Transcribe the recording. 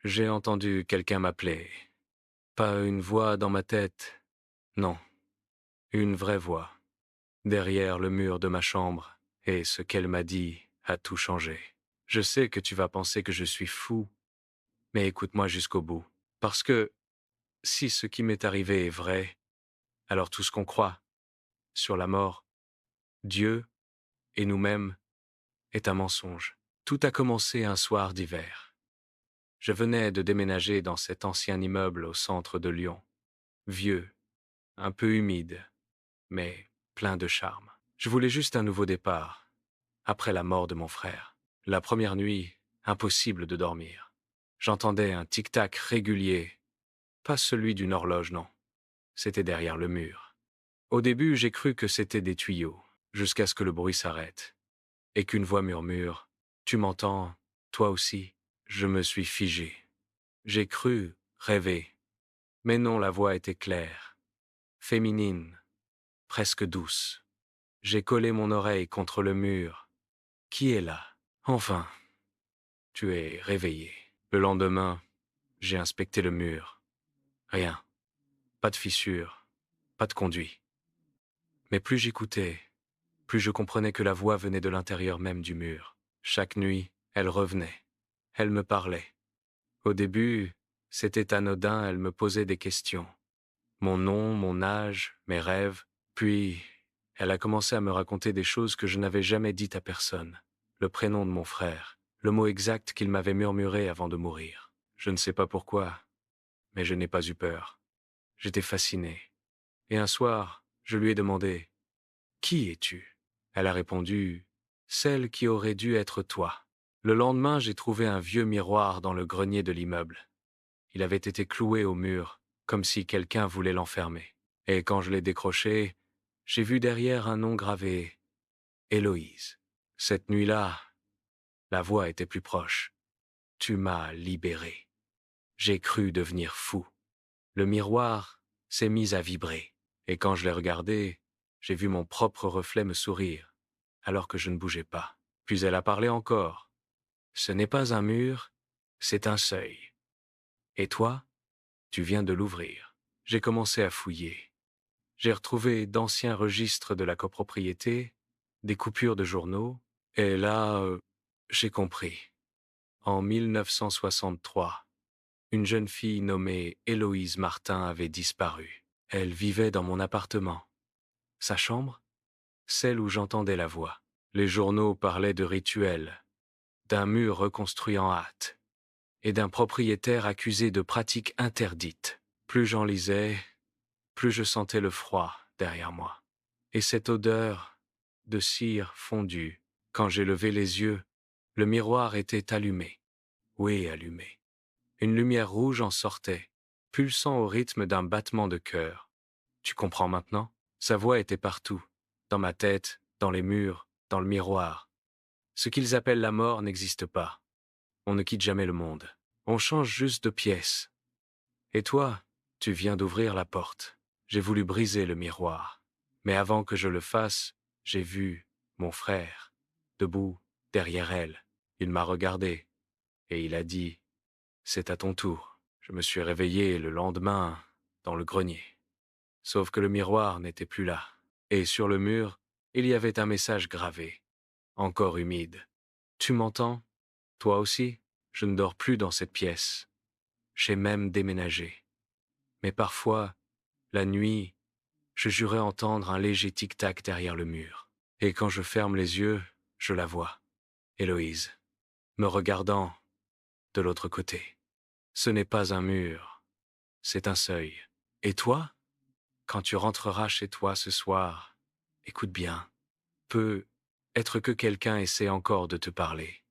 J'ai entendu quelqu'un m'appeler. Pas une voix dans ma tête. Non, une vraie voix. Derrière le mur de ma chambre. Et ce qu'elle m'a dit a tout changé. Je sais que tu vas penser que je suis fou, mais écoute-moi jusqu'au bout. Parce que si ce qui m'est arrivé est vrai, alors tout ce qu'on croit sur la mort, Dieu et nous-mêmes est un mensonge. Tout a commencé un soir d'hiver. Je venais de déménager dans cet ancien immeuble au centre de Lyon. Vieux, un peu humide, mais plein de charme. Je voulais juste un nouveau départ, après la mort de mon frère. La première nuit, impossible de dormir. J'entendais un tic-tac régulier, pas celui d'une horloge, non. C'était derrière le mur. Au début, j'ai cru que c'était des tuyaux, jusqu'à ce que le bruit s'arrête, et qu'une voix murmure « Tu m'entends, toi aussi ?» Je me suis figé. J'ai cru rêver, mais non, la voix était claire, féminine, presque douce. J'ai collé mon oreille contre le mur. Qui est là? Enfin, tu es réveillé. Le lendemain, j'ai inspecté le mur. Rien. Pas de fissure. Pas de conduit. Mais plus j'écoutais, plus je comprenais que la voix venait de l'intérieur même du mur. Chaque nuit, elle revenait. Elle me parlait. Au début, c'était anodin, elle me posait des questions. Mon nom, mon âge, mes rêves. Puis, elle a commencé à me raconter des choses que je n'avais jamais dites à personne. Le prénom de mon frère, le mot exact qu'il m'avait murmuré avant de mourir. Je ne sais pas pourquoi, mais je n'ai pas eu peur. J'étais fasciné. Et un soir, je lui ai demandé « Qui es-tu » Elle a répondu « Celle qui aurait dû être toi ». Le lendemain, j'ai trouvé un vieux miroir dans le grenier de l'immeuble. Il avait été cloué au mur, comme si quelqu'un voulait l'enfermer. Et quand je l'ai décroché, j'ai vu derrière un nom gravé « Héloïse ». Cette nuit-là, la voix était plus proche. Tu m'as libéré. J'ai cru devenir fou. Le miroir s'est mis à vibrer. Et quand je l'ai regardé, j'ai vu mon propre reflet me sourire, alors que je ne bougeais pas. Puis elle a parlé encore. Ce n'est pas un mur, c'est un seuil. Et toi, tu viens de l'ouvrir. J'ai commencé à fouiller. J'ai retrouvé d'anciens registres de la copropriété, des coupures de journaux, et là, j'ai compris. En 1963, une jeune fille nommée Héloïse Martin avait disparu. Elle vivait dans mon appartement. Sa chambre? Celle où j'entendais la voix. Les journaux parlaient de rituels, d'un mur reconstruit en hâte, et d'un propriétaire accusé de pratiques interdites. Plus j'en lisais, plus je sentais le froid derrière moi. Et cette odeur de cire fondue. Quand j'ai levé les yeux, le miroir était allumé. Oui, allumé. Une lumière rouge en sortait, pulsant au rythme d'un battement de cœur. Tu comprends maintenant? Sa voix était partout, dans ma tête, dans les murs, dans le miroir. Ce qu'ils appellent la mort n'existe pas. On ne quitte jamais le monde. On change juste de pièce. Et toi, tu viens d'ouvrir la porte. J'ai voulu briser le miroir. Mais avant que je le fasse, j'ai vu mon frère, debout, derrière elle. Il m'a regardé, et il a dit « C'est à ton tour ». Je me suis réveillé le lendemain, dans le grenier. Sauf que le miroir n'était plus là. Et sur le mur, il y avait un message gravé, encore humide. « Tu m'entends? Toi aussi? Je ne dors plus dans cette pièce. J'ai même déménagé. Mais parfois, la nuit, je jurais entendre un léger tic-tac derrière le mur. Et quand je ferme les yeux, je la vois, Héloïse, me regardant de l'autre côté. Ce n'est pas un mur, c'est un seuil. Et toi, quand tu rentreras chez toi ce soir, écoute bien, peut être que quelqu'un essaie encore de te parler.